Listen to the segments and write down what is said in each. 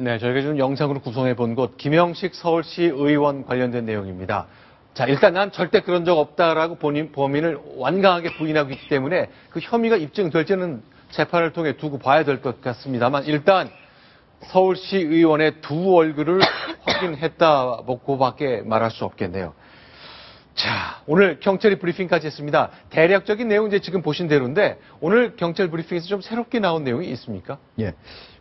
네, 저희가 지금 영상으로 구성해 본 곳 김형식 서울시 의원 관련된 내용입니다. 자, 일단 난 절대 그런 적 없다라고 범인을 완강하게 부인하고 있기 때문에 그 혐의가 입증될지는 재판을 통해 두고 봐야 될 것 같습니다만 일단 서울시 의원의 두 얼굴을 확인했다고밖에 말할 수 없겠네요. 자, 오늘 경찰이 브리핑까지 했습니다. 대략적인 내용 이제 지금 보신 대로인데 오늘 경찰 브리핑에서 좀 새롭게 나온 내용이 있습니까? 예.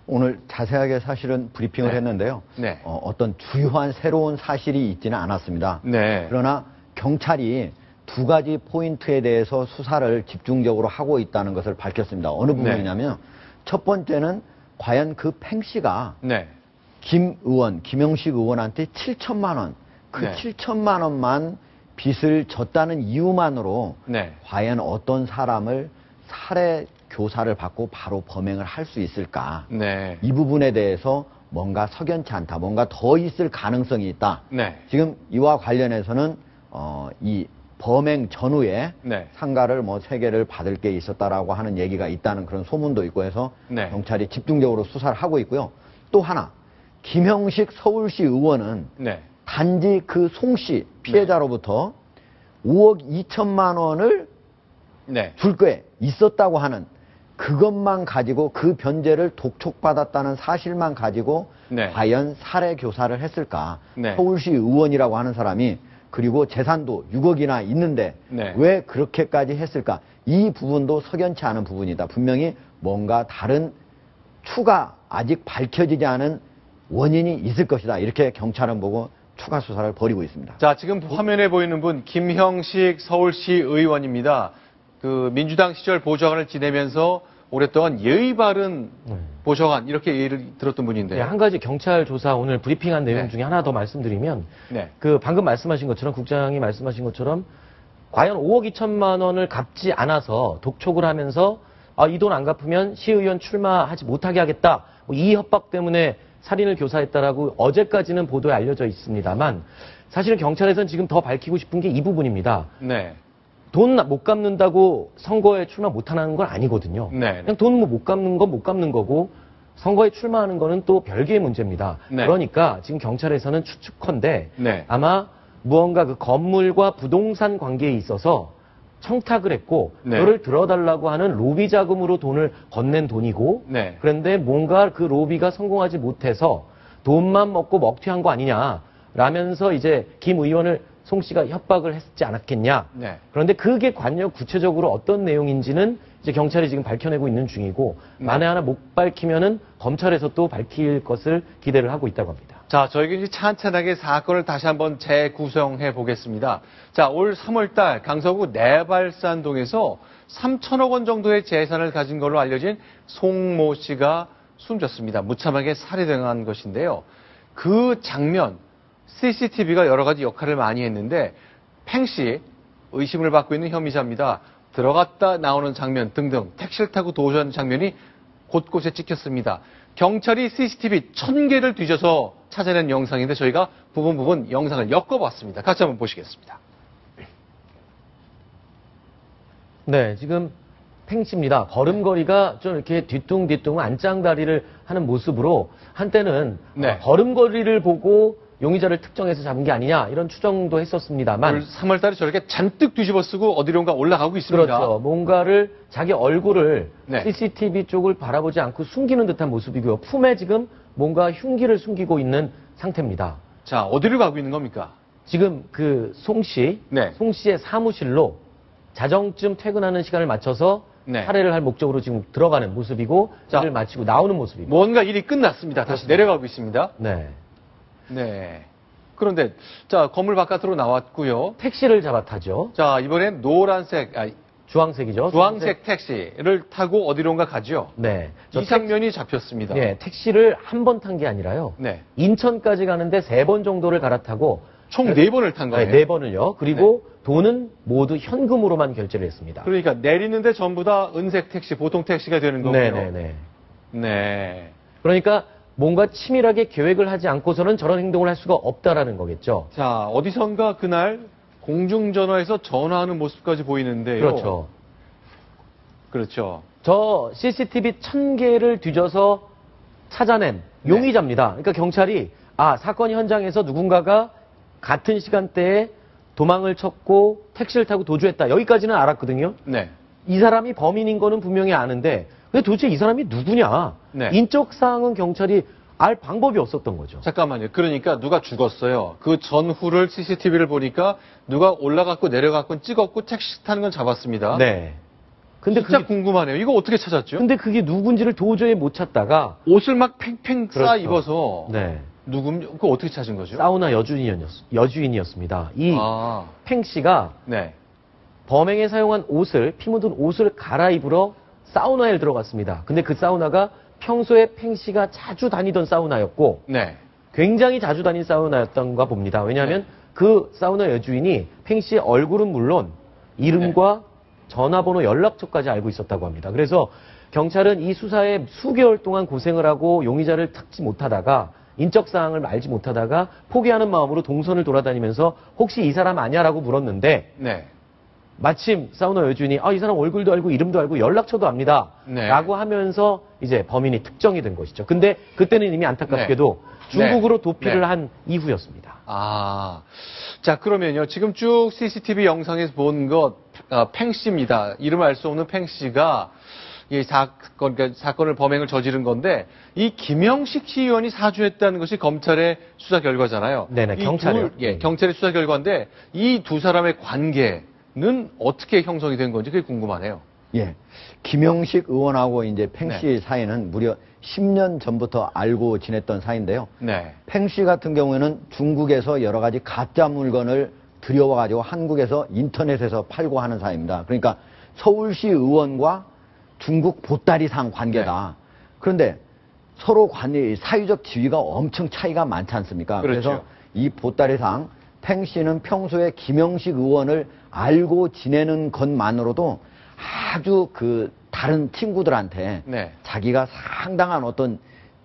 오늘 자세하게 사실은 브리핑을 했는데요. 네. 어떤 주요한 새로운 사실이 있지는 않았습니다. 네. 그러나 경찰이 두 가지 포인트에 대해서 수사를 집중적으로 하고 있다는 것을 밝혔습니다. 어느 부분이냐면 첫 번째는 과연 그 팽 씨가 김영식 의원한테 7천만 원, 그 7천만 원만 빚을 졌다는 이유만으로 과연 어떤 사람을 살해 교사를 받고 바로 범행을 할 수 있을까? 이 부분에 대해서 뭔가 석연치 않다. 뭔가 더 있을 가능성이 있다. 지금 이와 관련해서는 이 범행 전후에 상가를 뭐 3개를 받을 게 있었다라고 하는 얘기가 있다는 그런 소문도 있고 해서 경찰이 집중적으로 수사를 하고 있고요. 또 하나, 김형식 서울시 의원은 단지 그 송 씨 피해자로부터 5억 2천만 원을 줄 거에 있었다고 하는 그것만 가지고 그 변제를 독촉받았다는 사실만 가지고 과연 살해 교사를 했을까? 서울시 의원이라고 하는 사람이 그리고 재산도 6억이나 있는데 왜 그렇게까지 했을까? 이 부분도 석연치 않은 부분이다. 분명히 뭔가 다른 추가 아직 밝혀지지 않은 원인이 있을 것이다. 이렇게 경찰은 보고 추가 수사를 벌이고 있습니다. 자, 지금 화면에 보이는 분 김형식 서울시 의원입니다. 그 민주당 시절 보좌관을 지내면서 오랫동안 예의 바른 보좌관 이렇게 예를 들었던 분인데요. 네, 한 가지 경찰 조사 오늘 브리핑한 내용 중에 하나 더 말씀드리면 그 방금 말씀하신 것처럼 국장이 말씀하신 것처럼 과연 5억 2천만 원을 갚지 않아서 독촉을 하면서 이 돈 안 갚으면 시의원 출마하지 못하게 하겠다. 이 협박 때문에 살인을 교사했다라고 어제까지는 보도에 알려져 있습니다만 사실은 경찰에서는 지금 더 밝히고 싶은 게 이 부분입니다. 돈 못 갚는다고 선거에 출마 못하는 건 아니거든요. 그냥 돈 못 갚는 건 못 갚는 거고 선거에 출마하는 거는 또 별개의 문제입니다. 그러니까 지금 경찰에서는 추측컨대 아마 무언가 그 건물과 부동산 관계에 있어서 청탁을 했고 그거를 들어달라고 하는 로비 자금으로 돈을 건넨 돈이고 그런데 뭔가 그 로비가 성공하지 못해서 돈만 먹고 먹튀한 거 아니냐라면서 이제 김 의원을 송 씨가 협박을 했지 않았겠냐. 그런데 그게 관여 구체적으로 어떤 내용인지는 이제 경찰이 지금 밝혀내고 있는 중이고 만에 하나 못 밝히면은 검찰에서 또 밝힐 것을 기대를 하고 있다고 합니다. 자, 저희가 이제 찬찬하게 사건을 다시 한번 재구성해 보겠습니다. 자, 올 3월달 강서구 내발산동에서 3천억 원 정도의 재산을 가진 걸로 알려진 송모 씨가 숨졌습니다. 무참하게 살해당한 것인데요. 그 장면, CCTV가 여러 가지 역할을 많이 했는데 팽 씨, 의심을 받고 있는 혐의자입니다. 들어갔다 나오는 장면 등등 택시를 타고 도주하는 장면이 곳곳에 찍혔습니다. 경찰이 CCTV 1000개를 뒤져서 찾아낸 영상인데 저희가 부분 영상을 엮어봤습니다. 같이 한번 보시겠습니다. 네, 지금 팽 씨입니다. 걸음걸이가 좀 이렇게 뒤뚱뒤뚱 안짱다리를 하는 모습으로 한때는 걸음걸이를 보고 용의자를 특정해서 잡은 게 아니냐 이런 추정도 했었습니다만 올 3월달에 저렇게 잔뜩 뒤집어 쓰고 어디론가 올라가고 있습니다. 그렇죠. 뭔가를 자기 얼굴을 CCTV 쪽을 바라보지 않고 숨기는 듯한 모습이고요. 품에 지금 뭔가 흉기를 숨기고 있는 상태입니다. 자, 어디로 가고 있는 겁니까? 지금 그 송 씨의 사무실로 자정쯤 퇴근하는 시간을 맞춰서 살해를 할 목적으로 지금 들어가는 모습이고 일을 마치고 나오는 모습입니다. 뭔가 일이 끝났습니다. 다시 내려가고 있습니다. 그런데 자, 건물 바깥으로 나왔고요. 택시를 잡아타죠. 자, 이번엔 주황색이죠. 주황색 택시를 타고 어디론가 가죠. 이 장면이 잡혔습니다. 택시를 한 번 탄 게 아니라요. 인천까지 가는데 3번 정도를 갈아타고 총 4번을 탄 거예요. 4번을요. 그리고 돈은 모두 현금으로만 결제를 했습니다. 그러니까 내리는데 전부 다 은색 택시, 보통 택시가 되는 거고요. 그러니까 뭔가 치밀하게 계획을 하지 않고서는 저런 행동을 할 수가 없다라는 거겠죠. 자, 어디선가 그날 공중전화에서 전화하는 모습까지 보이는데요. 그렇죠. 저 CCTV 1000개를 뒤져서 찾아낸 용의자입니다. 그러니까 경찰이 사건 현장에서 누군가가 같은 시간대에 도망을 쳤고 택시를 타고 도주했다. 여기까지는 알았거든요. 네. 이 사람이 범인인 거는 분명히 아는데 근데 도대체 이 사람이 누구냐? 네. 인적 사항은 경찰이 알 방법이 없었던 거죠. 잠깐만요. 그러니까 누가 죽었어요. 그 전후를 CCTV를 보니까 누가 올라갔고 내려갔고 찍었고 택시 타는 건 잡았습니다. 네. 근데 진짜 그게, 궁금하네요. 이거 어떻게 찾았죠? 근데 그게 누군지를 도저히 못 찾다가 옷을 막 팽팽 싸 그렇죠. 입어서 네. 그거 어떻게 찾은 거죠? 사우나 여주인이었습니다. 이 팽 씨가 네. 범행에 사용한 옷을 피 묻은 옷을 갈아입으러 사우나에 들어갔습니다. 근데 그 사우나가 평소에 팽 씨가 자주 다니던 사우나였고 네. 굉장히 자주 다닌 사우나였던가 봅니다. 왜냐하면 그 사우나 여주인이 팽 씨의 얼굴은 물론 이름과 전화번호, 연락처까지 알고 있었다고 합니다. 그래서 경찰은 이 수사에 수개월 동안 고생을 하고 용의자를 찾지 못하다가 인적 사항을 알지 못하다가 포기하는 마음으로 동선을 돌아다니면서 혹시 이 사람 아니야라고 물었는데 네. 마침 사우나 여주인이 이 사람 얼굴도 알고 이름도 알고 연락처도 압니다. 네. 라고 하면서 이제 범인이 특정이 된 것이죠. 근데 그때는 이미 안타깝게도 중국으로 도피를 한 이후였습니다. 자, 그러면요. 지금 쭉 CCTV 영상에서 본 팽 씨입니다. 이름 알 수 없는 팽 씨가 이 사건을 범행을 저지른 건데 이 김영식 시의원이 사주했다는 것이 검찰의 수사 결과잖아요. 네네, 경찰이요. 경찰의 수사 결과인데 이 두 사람의 관계는 어떻게 형성이 된 건지 그게 궁금하네요. 예. 김영식 의원하고 이제 팽 씨 사이는 무려 10년 전부터 알고 지냈던 사이인데요. 네. 팽 씨 같은 경우에는 중국에서 여러 가지 가짜 물건을 들여와가지고 한국에서 인터넷에서 팔고 하는 사이입니다. 그러니까 서울시 의원과 중국 보따리상 관계다. 그런데 서로 사회적 지위가 엄청 차이가 많지 않습니까? 그렇죠. 그래서 이 보따리상 팽 씨는 평소에 김영식 의원을 알고 지내는 것만으로도 아주 다른 친구들한테 자기가 상당한 어떤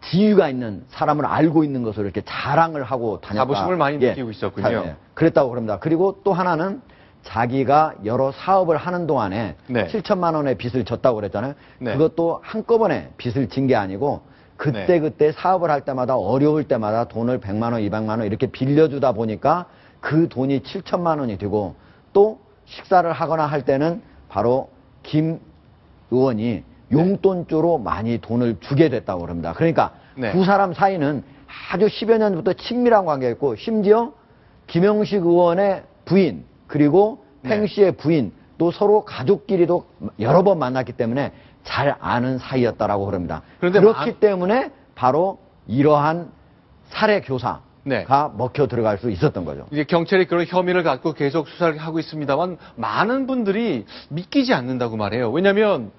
지위가 있는 사람을 알고 있는 것을 이렇게 자랑을 하고 다녔다. 자부심을 많이 느끼고 있었군요. 그랬다고 그럽니다. 그리고 또 하나는 자기가 여러 사업을 하는 동안에 7천만 원의 빚을 졌다고 그랬잖아요. 그것도 한꺼번에 빚을 진 게 아니고 그때 사업을 할 때마다 어려울 때마다 돈을 100만 원, 200만 원 이렇게 빌려주다 보니까 그 돈이 7천만 원이 되고 또 식사를 하거나 할 때는 바로 김 의원이 용돈조로 많이 돈을 주게 됐다고 그럽니다. 그러니까 두 사람 사이는 아주 10여 년부터 친밀한 관계였고 심지어 김영식 의원의 부인 그리고 팽 씨의 부인 또 서로 가족끼리도 여러 번 만났기 때문에 잘 아는 사이였다라고 그럽니다. 그렇기 때문에 바로 이러한 살해 교사가 먹혀 들어갈 수 있었던 거죠. 이제 경찰이 그런 혐의를 갖고 계속 수사를 하고 있습니다만 많은 분들이 믿기지 않는다고 말해요. 왜냐하면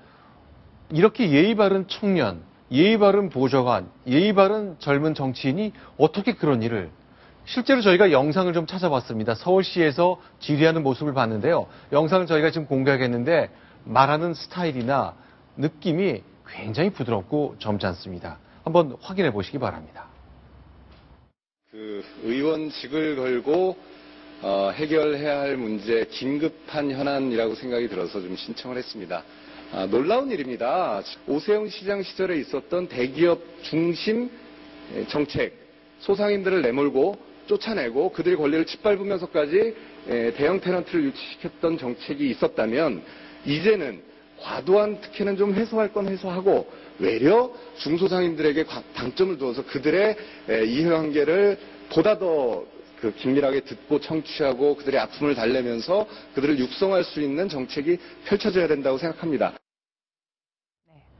이렇게 예의 바른 청년, 예의 바른 보좌관, 예의 바른 젊은 정치인이 어떻게 그런 일을 실제로 저희가 영상을 좀 찾아봤습니다. 서울시에서 질의하는 모습을 봤는데요. 영상을 저희가 지금 공개하겠는데 말하는 스타일이나 느낌이 굉장히 부드럽고 젊지 한번 확인해 보시기 바랍니다. 의원직을 걸고 해결해야 할 문제, 긴급한 현안이라고 생각이 들어서 좀 신청을 했습니다. 놀라운 일입니다. 오세훈 시장 시절에 있었던 대기업 중심 정책, 소상인들을 내몰고 쫓아내고 그들의 권리를 짓밟으면서까지 대형 테넌트를 유치시켰던 정책이 있었다면 이제는 과도한 특혜는 좀 해소할 건 해소하고 외려 중소상인들에게 방점을 두어서 그들의 이해관계를 보다 더 긴밀하게 듣고 청취하고 그들의 아픔을 달래면서 그들을 육성할 수 있는 정책이 펼쳐져야 된다고 생각합니다.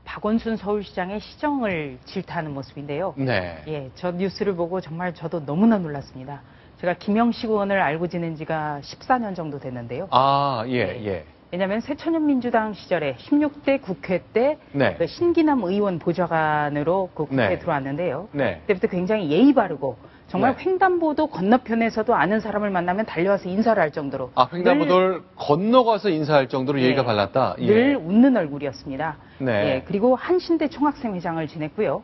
박원순 서울시장의 시정을 질타하는 모습인데요. 저 뉴스를 보고 정말 저도 너무나 놀랐습니다. 제가 김영식 의원을 알고 지낸 지가 14년 정도 됐는데요. 왜냐하면 새천년민주당 시절에 16대 국회 때 그 신기남 의원 보좌관으로 그 국회에 들어왔는데요. 그때부터 굉장히 예의 바르고 정말 횡단보도 건너편에서도 아는 사람을 만나면 달려와서 인사를 할 정도로 횡단보도를 건너가서 인사할 정도로 예의가 발랐다. 늘 웃는 얼굴이었습니다. 그리고 한신대 총학생회장을 지냈고요.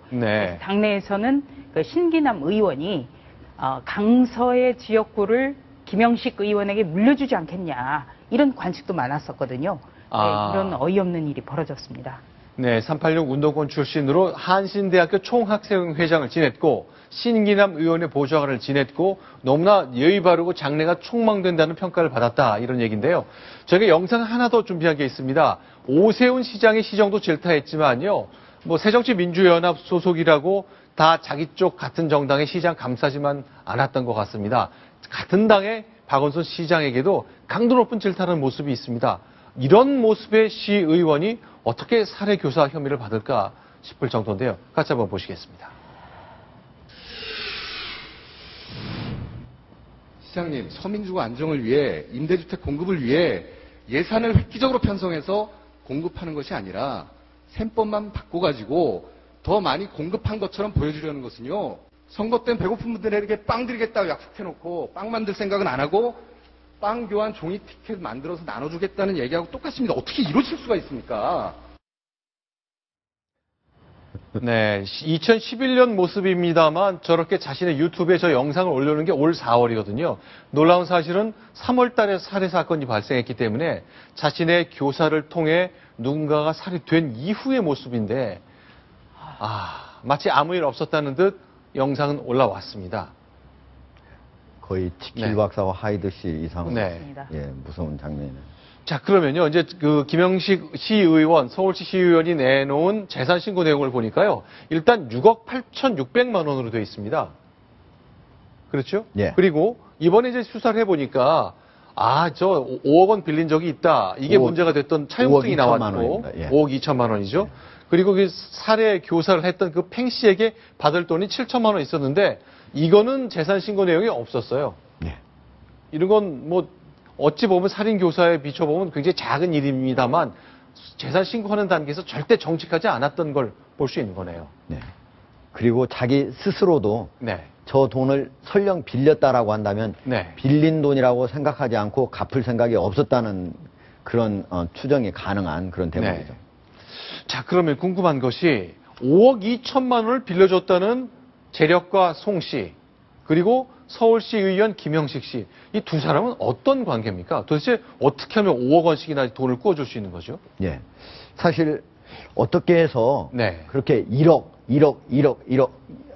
당내에서는 그 신기남 의원이 강서의 지역구를 김영식 의원에게 물려주지 않겠냐 이런 관측도 많았었거든요. 이런 어이없는 일이 벌어졌습니다. 네, 386 운동권 출신으로 한신대학교 총학생회장을 지냈고 신기남 의원의 보좌관을 지냈고 너무나 예의 바르고 장래가 촉망된다는 평가를 받았다 이런 얘기인데요. 저희가 영상 하나 더 준비한 게 있습니다. 오세훈 시장의 시정도 질타했지만요. 뭐 새정치민주연합 소속이라고 다 자기 쪽 같은 정당의 시장 감싸지만 않았던 것 같습니다. 같은 당의 박원순 시장에게도 강도 높은 질타하는 모습이 있습니다. 이런 모습의 시의원이 어떻게 살해교사 혐의를 받을까 싶을 정도인데요. 같이 한번 보시겠습니다. 시장님, 서민주거 안정을 위해 임대주택 공급을 위해 예산을 획기적으로 편성해서 공급하는 것이 아니라 셈법만 바꿔가지고 더 많이 공급한 것처럼 보여주려는 것은요. 선거 때는 배고픈 분들에게 빵 드리겠다고 약속해놓고 빵 만들 생각은 안 하고 빵 교환 종이 티켓 만들어서 나눠주겠다는 얘기하고 똑같습니다. 어떻게 이러실 수가 있습니까? 네, 2011년 모습입니다만 저렇게 자신의 유튜브에 저 영상을 올려놓은 게 올 4월이거든요. 놀라운 사실은 3월 달에 살해 사건이 발생했기 때문에 자신의 교사를 통해 누군가가 살이 된 이후의 모습인데 마치 아무 일 없었다는 듯 영상은 올라왔습니다. 거의 지킬 박사와 하이드 씨 이상 네. 예, 무서운 장면이네요. 자, 그러면요. 이제 그 김영식 시의원, 서울시 시의원이 내놓은 재산 신고 내용을 보니까요. 일단 6억 8,600만 원으로 되어 있습니다. 그렇죠? 예. 그리고 이번에 이제 수사를 해보니까 저 5억 원 빌린 적이 있다. 이게 5억, 문제가 됐던 차용증이 나왔고 원입니다. 예. 5억 2천만 원이죠. 예. 그리고 그 살해 교사를 했던 그 팽 씨에게 받을 돈이 7천만 원 있었는데 이거는 재산 신고 내용이 없었어요. 예. 이런 건 뭐 어찌 보면 살인 교사에 비춰보면 굉장히 작은 일입니다만 재산 신고하는 단계에서 절대 정직하지 않았던 걸 볼 수 있는 거네요. 네. 그리고 자기 스스로도 네. 저 돈을 설령 빌렸다라고 한다면 네. 빌린 돈이라고 생각하지 않고 갚을 생각이 없었다는 그런 추정이 가능한 그런 대목이죠. 네. 자, 그러면 궁금한 것이 5억 2천만 원을 빌려줬다는 재력가 송 씨, 그리고 서울시 의원 김영식 씨, 이 두 사람은 어떤 관계입니까? 도대체 어떻게 하면 5억 원씩이나 돈을 꾸어줄 수 있는 거죠? 예. 사실 어떻게 해서 네. 그렇게 1억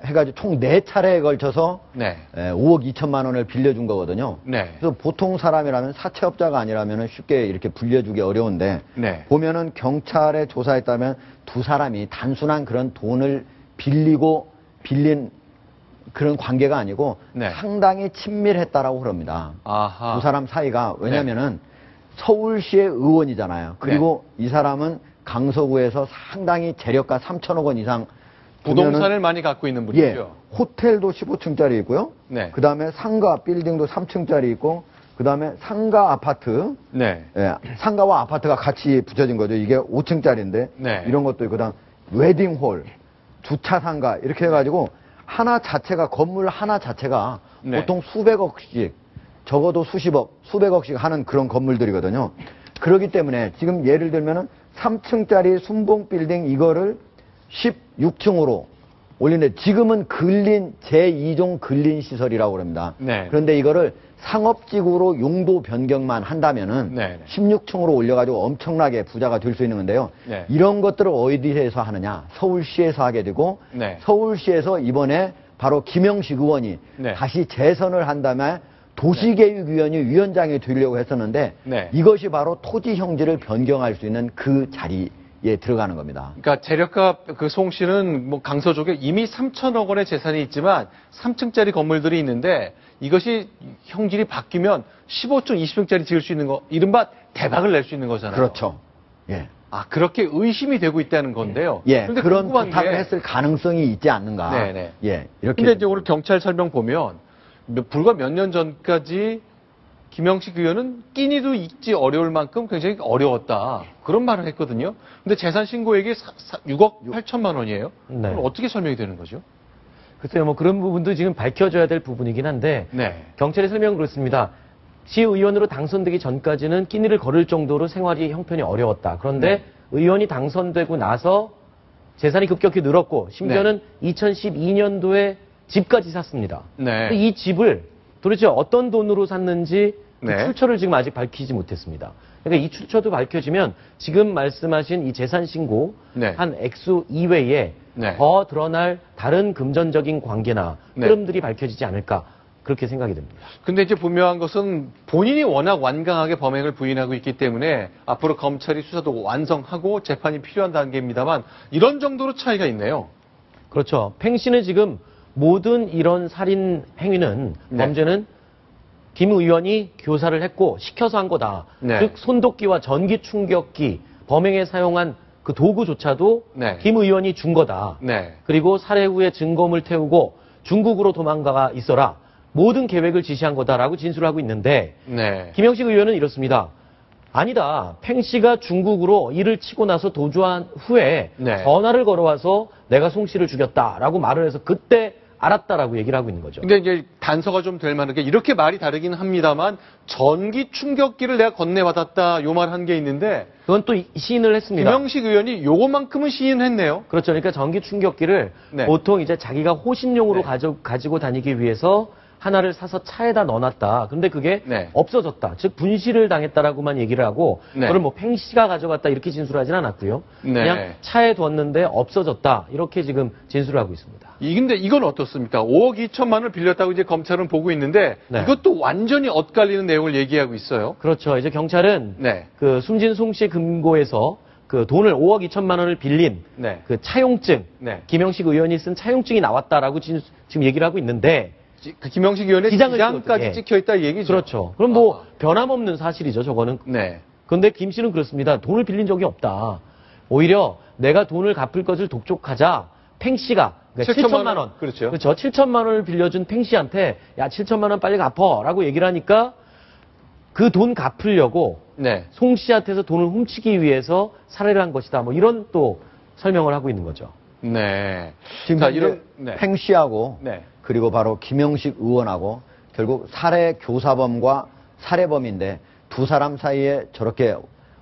해가지고 총 4차례에 걸쳐서 네. 5억 2천만 원을 빌려준 거거든요. 네. 그래서 보통 사람이라면 사채업자가 아니라면 쉽게 이렇게 불려주기 어려운데 네. 보면은 경찰에 조사했다면 두 사람이 단순한 그런 돈을 빌린 그런 관계가 아니고 네. 상당히 친밀했다라고 그럽니다. 아하. 두 사람 사이가 왜냐면은 서울시의 의원이잖아요. 그리고 이 사람은 강서구에서 상당히 재력가 3천억 원 이상 부동산을 많이 갖고 있는 분이죠. 예, 호텔도 15층짜리 있고요. 네. 그 다음에 상가 빌딩도 3층짜리 있고, 그 다음에 상가 아파트. 네. 예, 상가와 아파트가 같이 붙여진 거죠. 이게 5층짜리인데. 네. 이런 것도 있고, 그 다음 웨딩홀, 주차 상가, 이렇게 해가지고, 건물 하나 자체가 네. 보통 수백억씩, 적어도 수백억씩 하는 그런 건물들이거든요. 그렇기 때문에 지금 예를 들면은 3층짜리 순봉 빌딩 이거를 16층으로 올리는데 지금은 제2종 근린 시설이라고 그럽니다. 네. 그런데 이거를 상업지구로 용도 변경만 한다면은 네. 16층으로 올려가지고 엄청나게 부자가 될 수 있는 건데요. 네. 이런 것들을 어디에서 하느냐? 서울시에서 하게 되고 네. 서울시에서 이번에 바로 김영식 의원이 네. 다시 재선을 한다면 도시계획위원회 위원장이 되려고 했었는데 네. 이것이 바로 토지 형질을 변경할 수 있는 그 자리에 들어가는 겁니다. 그러니까 재력가 그 송 씨는 뭐 강서 쪽에 이미 3천억 원의 재산이 있지만 3층짜리 건물들이 있는데 이것이 형질이 바뀌면 15층, 20층짜리 지을 수 있는 거, 이른바 대박을 낼 수 있는 거잖아요. 그렇죠. 예. 그렇게 의심이 되고 있다는 건데요. 예. 그런 부탁을 했을 가능성이 있지 않는가. 네네. 예. 이렇게. 근데 이제 오늘 경찰 설명 보면 불과 몇 년 전까지 김영식 의원은 끼니도 잊기 어려울 만큼 굉장히 어려웠다. 그런 말을 했거든요. 근데 재산 신고액이 6억 8천만 원이에요. 네. 그럼 어떻게 설명이 되는 거죠? 글쎄요, 뭐 그런 부분도 지금 밝혀져야 될 부분이긴 한데 네. 경찰의 설명은 그렇습니다. 시의원으로 당선되기 전까지는 끼니를 거를 정도로 생활이 형편이 어려웠다. 그런데 네. 의원이 당선되고 나서 재산이 급격히 늘었고 심지어는 2012년도에 집까지 샀습니다. 네. 근데 이 집을 도대체 어떤 돈으로 샀는지 그 출처를 지금 아직 밝히지 못했습니다. 그러니까 이 출처도 밝혀지면 지금 말씀하신 이 재산 신고 한 액수 이외에 더 드러날 다른 금전적인 관계나 흐름들이 밝혀지지 않을까 그렇게 생각이 듭니다. 근데 이제 분명한 것은 본인이 워낙 완강하게 범행을 부인하고 있기 때문에 앞으로 검찰이 수사도 완성하고 재판이 필요한 단계입니다만 이런 정도로 차이가 있네요. 그렇죠. 팽 씨는 지금 모든 이런 살인 행위는 범죄는 김 의원이 교사를 했고 시켜서 한 거다. 즉 손도끼와 전기 충격기 범행에 사용한 그 도구조차도 김 의원이 준 거다. 그리고 살해 후에 증거물 태우고 중국으로 도망가 있어라. 모든 계획을 지시한 거다라고 진술을 하고 있는데 김영식 의원은 이렇습니다. 아니다. 팽 씨가 중국으로 일을 치고 나서 도주한 후에 전화를 걸어와서 내가 송 씨를 죽였다라고 말을 해서 그때 알았다라고 얘기를 하고 있는 거죠. 근데 이제 단서가 좀 될 만한 게 이렇게 말이 다르긴 합니다만 전기 충격기를 내가 건네받았다 요 말 한 게 있는데 그건 또 시인을 했습니다. 김영식 의원이 요것만큼은 시인했네요. 그렇죠. 그러니까 전기 충격기를 보통 이제 자기가 호신용으로 가지고 다니기 위해서 하나를 사서 차에다 넣어놨다. 근데 그게 없어졌다. 즉 분실을 당했다라고만 얘기를 하고 그걸 뭐 팽 씨가 가져갔다 이렇게 진술하진 않았고요. 그냥 차에 뒀는데 없어졌다. 이렇게 지금 진술을 하고 있습니다. 근데 이건 어떻습니까? 5억 2천만 원을 빌렸다고 이제 검찰은 보고 있는데 이것도 완전히 엇갈리는 내용을 얘기하고 있어요. 그렇죠. 이제 경찰은 그 숨진 송 씨 금고에서 그 돈을 5억 2천만 원을 빌린 그 차용증, 김영식 의원이 쓴 차용증이 나왔다라고 지금 얘기를 하고 있는데 그 김영식 의원의 기장까지 찍혀있다 얘기죠. 그렇죠. 그럼 뭐 변함없는 사실이죠. 저거는. 그런데 김 씨는 그렇습니다. 돈을 빌린 적이 없다. 오히려 내가 돈을 갚을 것을 독촉하자 팽 씨가 그러니까 7천만 원. 그렇죠. 7천만 원을 빌려준 팽 씨한테 야 7천만 원 빨리 갚어라고 얘기를 하니까 그 돈 갚으려고 송 씨한테서 돈을 훔치기 위해서 살해를 한 것이다. 뭐 이런 또 설명을 하고 있는 거죠. 지금 자, 이런 팽 씨하고 그리고 바로 김영식 의원하고 결국 살해 교사범과 살해범인데 두 사람 사이에 저렇게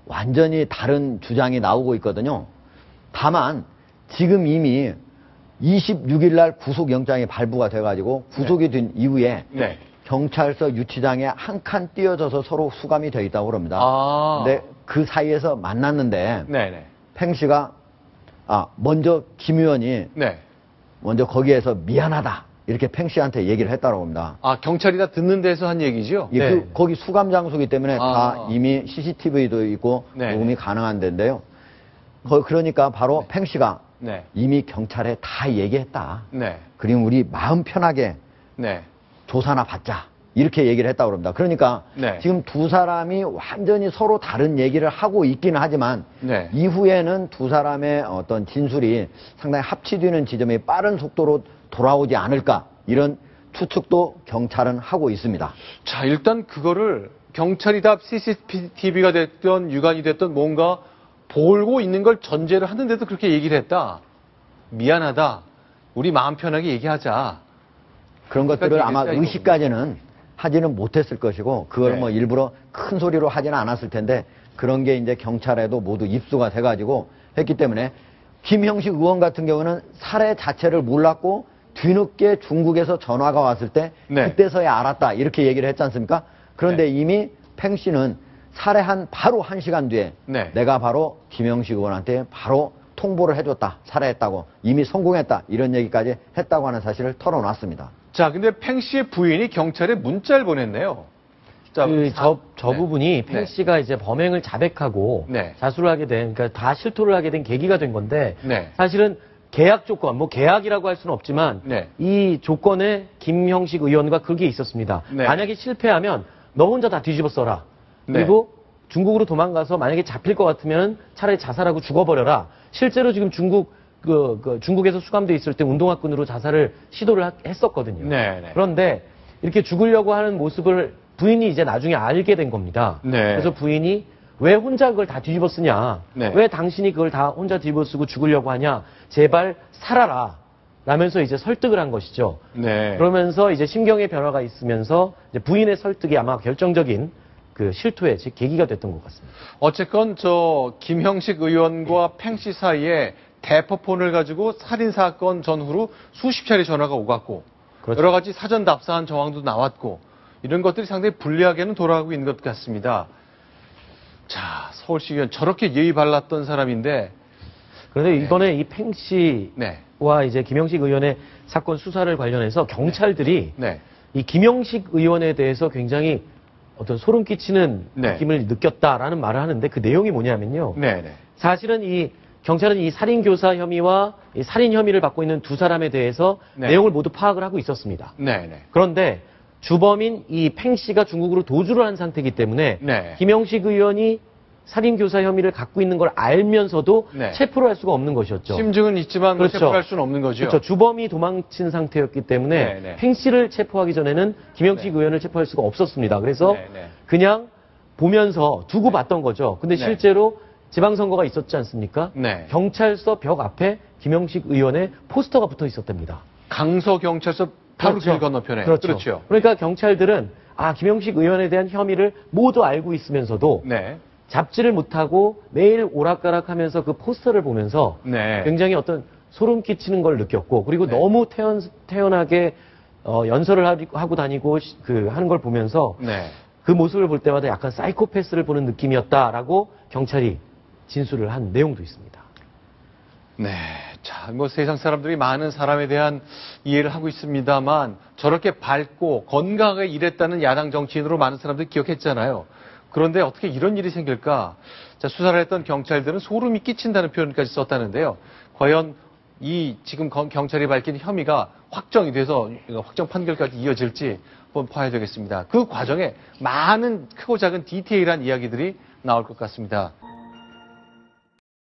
완전히 다른 주장이 나오고 있거든요. 다만 지금 이미 26일 날 구속영장이 발부가 돼가지고 구속이 된 이후에 경찰서 유치장에 한 칸 띄어져서 서로 수감이 되어 있다고 그럽니다. 근데 그 사이에서 만났는데 팽 씨가 먼저 김 의원이 먼저 거기에서 미안하다. 이렇게 팽 씨한테 얘기를 했다고 합니다. 경찰이 다 듣는 데서 한 얘기죠? 거기 수감 장소이기 때문에 다 이미 CCTV도 있고 녹음이 가능한 데인데요. 그러니까 바로 팽 씨가 이미 경찰에 다 얘기했다. 그리고 우리 마음 편하게 조사나 받자. 이렇게 얘기를 했다고 합니다. 그러니까 지금 두 사람이 완전히 서로 다른 얘기를 하고 있기는 하지만 이후에는 두 사람의 어떤 진술이 상당히 합치되는 지점이 빠른 속도로 돌아오지 않을까 이런 추측도 경찰은 하고 있습니다. 자, 일단 그거를 경찰이 다 CCTV가 됐던 유관이 됐던 뭔가 보고 있는 걸 전제를 하는데도 그렇게 얘기를 했다. 미안하다. 우리 마음 편하게 얘기하자. 그런 것들을 아마 의식까지는 하지는 못했을 것이고 그걸 뭐 일부러 큰 소리로 하지는 않았을 텐데 그런 게 이제 경찰에도 모두 입수가 돼가지고 했기 때문에 김형식 의원 같은 경우는 살해 자체를 몰랐고 뒤늦게 중국에서 전화가 왔을 때 그때서야 알았다 이렇게 얘기를 했지 않습니까? 그런데 이미 팽 씨는 살해한 바로 1시간 뒤에 내가 바로 김영식 의원한테 바로 통보를 해줬다. 살해했다고. 이미 성공했다. 이런 얘기까지 했다고 하는 사실을 털어놨습니다. 자, 근데 팽 씨의 부인이 경찰에 문자를 보냈네요. 자, 저 부분이 팽 씨가 이제 범행을 자백하고 자수를 하게 된, 그러니까 다 실토를 하게 된 계기가 된 건데 사실은 계약 조건, 뭐 계약이라고 할 수는 없지만 이 조건에 김형식 의원과 그게 있었습니다. 만약에 실패하면 너 혼자 다 뒤집어 써라. 그리고 중국으로 도망가서 만약에 잡힐 것 같으면 차라리 자살하고 죽어버려라. 실제로 지금 중국에서 수감돼 있을 때 운동화끈으로 자살을 시도를 했었거든요. 그런데 이렇게 죽으려고 하는 모습을 부인이 이제 나중에 알게 된 겁니다. 그래서 부인이 왜 혼자 그걸 다 뒤집어 쓰냐? 왜 당신이 그걸 다 혼자 뒤집어 쓰고 죽으려고 하냐? 제발 살아라. 라면서 이제 설득을 한 것이죠. 그러면서 이제 심경의 변화가 있으면서 이제 부인의 설득이 아마 결정적인 그 실토의 계기가 됐던 것 같습니다. 어쨌건 김형식 의원과 팽 씨 사이에 대포폰을 가지고 살인 사건 전후로 수십 차례 전화가 오갔고 여러 가지 사전 답사한 정황도 나왔고 이런 것들이 상당히 불리하게는 돌아가고 있는 것 같습니다. 자, 서울시 의원 저렇게 예의 발랐던 사람인데 그런데 이번에 이 팽 씨와 이제 김영식 의원의 사건 수사를 관련해서 경찰들이 이 김영식 의원에 대해서 굉장히 어떤 소름 끼치는 느낌을 느꼈다라는 말을 하는데 그 내용이 뭐냐면요. 사실은 이 경찰은 이 살인교사 혐의와 이 살인 혐의를 받고 있는 두 사람에 대해서 내용을 모두 파악을 하고 있었습니다. 그런데 주범인 이 팽 씨가 중국으로 도주를 한 상태이기 때문에 김영식 의원이 살인교사 혐의를 갖고 있는 걸 알면서도 체포를 할 수가 없는 것이었죠. 심증은 있지만 그렇죠. 체포할 수는 없는 거죠. 그렇죠. 주범이 도망친 상태였기 때문에 팽 씨를 체포하기 전에는 김영식 의원을 체포할 수가 없었습니다. 그래서 그냥 보면서 두고 봤던 거죠. 근데 실제로 지방선거가 있었지 않습니까? 경찰서 벽 앞에 김영식 의원의 포스터가 붙어 있었답니다. 강서경찰서 바로 길 건너편에. 그렇죠. 그러니까 경찰들은 김영식 의원에 대한 혐의를 모두 알고 있으면서도 잡지를 못하고 매일 오락가락하면서 그 포스터를 보면서 굉장히 어떤 소름 끼치는 걸 느꼈고 그리고 너무 태연하게 연설을 하고 다니고 하는 걸 보면서 그 모습을 볼 때마다 약간 사이코패스를 보는 느낌이었다라고 경찰이 진술을 한 내용도 있습니다. 자, 세상 사람들이 많은 사람에 대한 이해를 하고 있습니다만 저렇게 밝고 건강하게 일했다는 야당 정치인으로 많은 사람들이 기억했잖아요. 그런데 어떻게 이런 일이 생길까? 자, 수사를 했던 경찰들은 소름이 끼친다는 표현까지 썼다는데요. 과연 이 지금 경찰이 밝힌 혐의가 확정이 돼서 확정 판결까지 이어질지 한번 봐야 되겠습니다. 그 과정에 많은 크고 작은 디테일한 이야기들이 나올 것 같습니다.